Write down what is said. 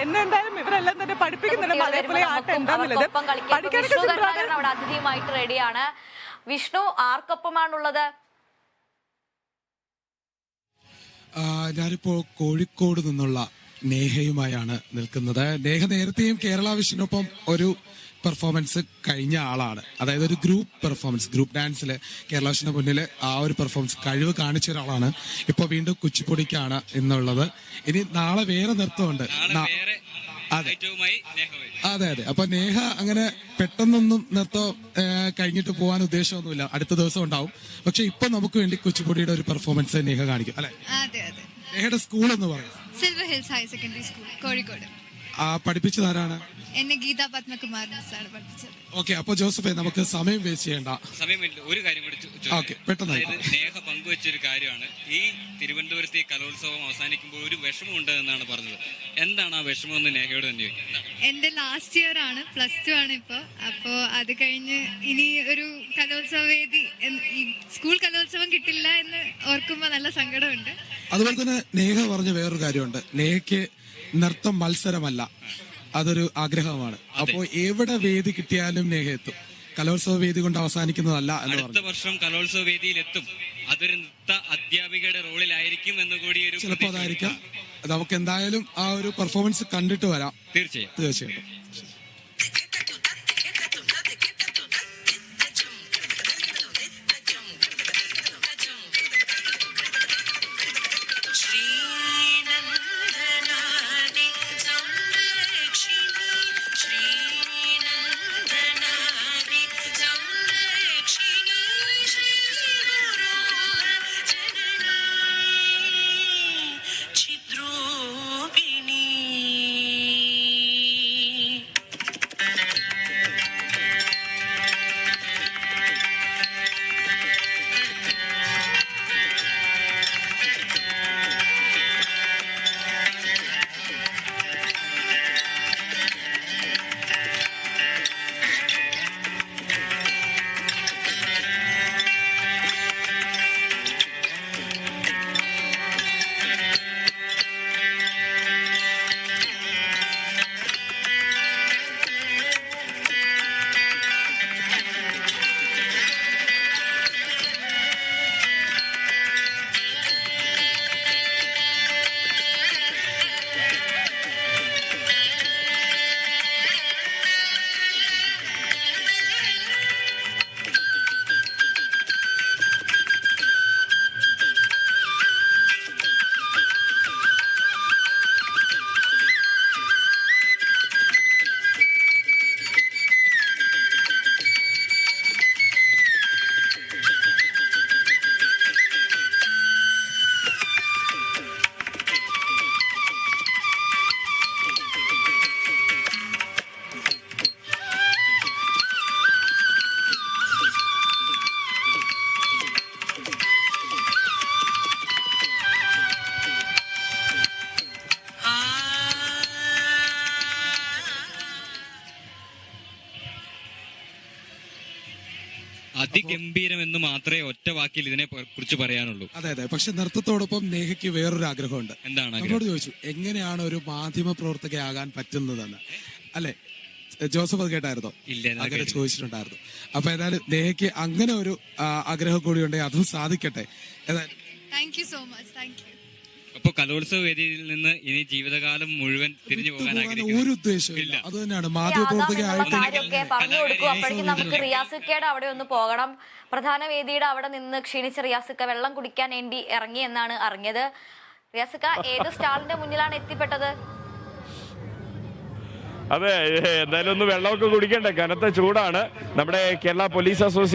എന്തായാലും ഇവരെല്ലാം തന്നെ പഠിപ്പിക്കുന്നുണ്ട് അതേപോലെ ആട്ടം എന്താന്നുള്ളത് പഠിക്കാനൊക്കെ അവിടെ അതിഥിയുമായിട്ട് റെഡിയാണ്. വിഷ്ണു, ആർക്കൊപ്പമാണുള്ളത്? ഞാനിപ്പോ കോഴിക്കോട് നിന്നുള്ള നേഹയുമായാണ് നിൽക്കുന്നത്. നേഹ നേരത്തെയും കേരള വിഷനൊപ്പം ഒരു പെർഫോമൻസ് കഴിഞ്ഞ ആളാണ്. അതായത് ഒരു ഗ്രൂപ്പ് പെർഫോമൻസ്, ഗ്രൂപ്പ് ഡാൻസിൽ കേരള വിഷന് മുന്നിൽ ആ ഒരു പെർഫോമൻസ് കഴിവ് കാണിച്ച ഒരാളാണ്. ഇപ്പൊ വീണ്ടും കുച്ചിപ്പുടിക്കാണ് എന്നുള്ളത്. ഇനി നാളെ വേറെ നൃത്തമുണ്ട്. അതെ അതെ അതെ. അപ്പൊ നേഹ അങ്ങനെ പെട്ടെന്നൊന്നും നൃത്തം കഴിഞ്ഞിട്ട് പോകാൻ ഉദ്ദേശമൊന്നുമില്ല, അടുത്ത ദിവസം ഉണ്ടാവും. പക്ഷെ ഇപ്പൊ നമുക്ക് വേണ്ടി കുച്ചിപ്പുടിയുടെ ഒരു പെർഫോമൻസ് നേഹ കാണിക്കും അല്ലെ? നേഹയുടെ സ്കൂൾ എന്ന് പറയും silver hills higher secondary school, Kozhikode. പഠിപ്പിച്ചത് ആരാണ്? എന്നെ ഗീത പത്മകുമാർ മിസ്സാണ് പഠിപ്പിച്ചത്. ഓക്കെ, അപ്പൊ ജോസഫേ നമുക്ക് സമയം വേസ്റ്റ് ചെയ്യണ്ട. സമയമില്ല, ഒരു കാര്യം കൂടി പെട്ടെന്ന്. നേഹ പങ്കുവച്ചൊരു കാര്യമാണ്, ഈ തിരുവനന്തപുരത്തെ കലോത്സവം അവസാനിക്കുമ്പോൾ ഒരു വിഷമമുണ്ട് എന്നാണ് പറഞ്ഞത്. എന്താണ് ആ വിഷമം എന്ന് നേഹയോട് തന്നെ ചോദിക്കുന്നത്. എന്റെ ലാസ്റ്റ് ഇയർ ആണ്, +2 ആണ് ഇപ്പൊ. അപ്പോ അത് കഴിഞ്ഞ് ഇനി ഒരു കലോത്സവ വേദി, ഈ സ്കൂൾ കലോത്സവം കിട്ടില്ല എന്ന് ഓർക്കുമ്പോ നല്ല സങ്കടമുണ്ട്. അതുപോലെ തന്നെ നേഹ പറഞ്ഞ വേറൊരു കാര്യമുണ്ട്, നേഹയ്ക്ക് നൃത്തം മത്സരമല്ല, അതൊരു ആഗ്രഹമാണ്. അപ്പോ എവിടെ വേദി കിട്ടിയാലും നേഹ എത്തും, കലോത്സവ വേദി കൊണ്ട് അവസാനിക്കുന്നതല്ല എന്ന് പറഞ്ഞു. അടുത്ത വർഷം കലോത്സവ വേദിയിൽ എത്തും, അതൊരു നൃത്ത അധ്യാപികയുടെ റോളിലായിരിക്കും എന്ന് കൂടി ഒരു ചിലപ്പോൾ അതായിരിക്കാം. നമുക്ക് എന്തായാലും ആ ഒരു പെർഫോമൻസ് കണ്ടിട്ട് വരാം. തീർച്ചയായിട്ടും. അതിഗംഭീരം എന്ന് മാത്രമേ ഒറ്റ വാക്കിൽ ഇതിനെ കുറിച്ച് പറയാനുള്ളൂ. അതെ അതെ. പക്ഷെ നൃത്തത്തോടൊപ്പം നേഹയ്ക്ക് വേറൊരു ആഗ്രഹമുണ്ട്. എന്താണ്? നമ്മളോട് ചോദിച്ചു എങ്ങനെയാണ് ഒരു മാധ്യമ പ്രവർത്തകയാകാൻ പറ്റുന്നതെന്ന്, അല്ലെ? ജോസഫ് അത് കേട്ടായിരുന്നോ? ഇല്ല, അങ്ങനെ ചോദിച്ചിട്ടുണ്ടായിരുന്നു. അപ്പൊ ഏതായാലും നേഹയ്ക്ക് അങ്ങനെ ഒരു ആഗ്രഹം കൂടി ഉണ്ടെങ്കിൽ അതും സാധിക്കട്ടെ. ഏതായാലും thank you so much. Thank you. അപ്പൊ കലോത്സവ വേദിയിൽ നിന്ന് ഇനി ജീവിതകാലം മുഴുവൻ തിരിഞ്ഞു പോകാൻ ഒരു ഉദ്ദേശമില്ല. അത് തന്നെയാണ് മാധ്യമപ്രവർത്തകയായിട്ട് പറഞ്ഞു കൊടുക്കും. അപ്പോഴേക്കും നമുക്ക് റിയാസിക്കയുടെ അവിടെ ഒന്ന് പോകണം. പ്രധാന വേദിയുടെ അവിടെ നിന്ന് ക്ഷീണിച്ച റിയാസിക്ക വെള്ളം കുടിക്കാൻ വേണ്ടി ഇറങ്ങി എന്നാണ് അറിഞ്ഞത്. റിയാസിക്ക ഏത് സ്റ്റാളിന്റെ മുന്നിലാണ് എത്തിപ്പെട്ടത്? അതെ, എന്തായാലും ഒന്ന് വെള്ളമൊക്കെ കുടിക്കണ്ടേ, കനത്ത ചൂടാണ്. നമ്മുടെ കേരള പോലീസ് അസോസിയേഷൻ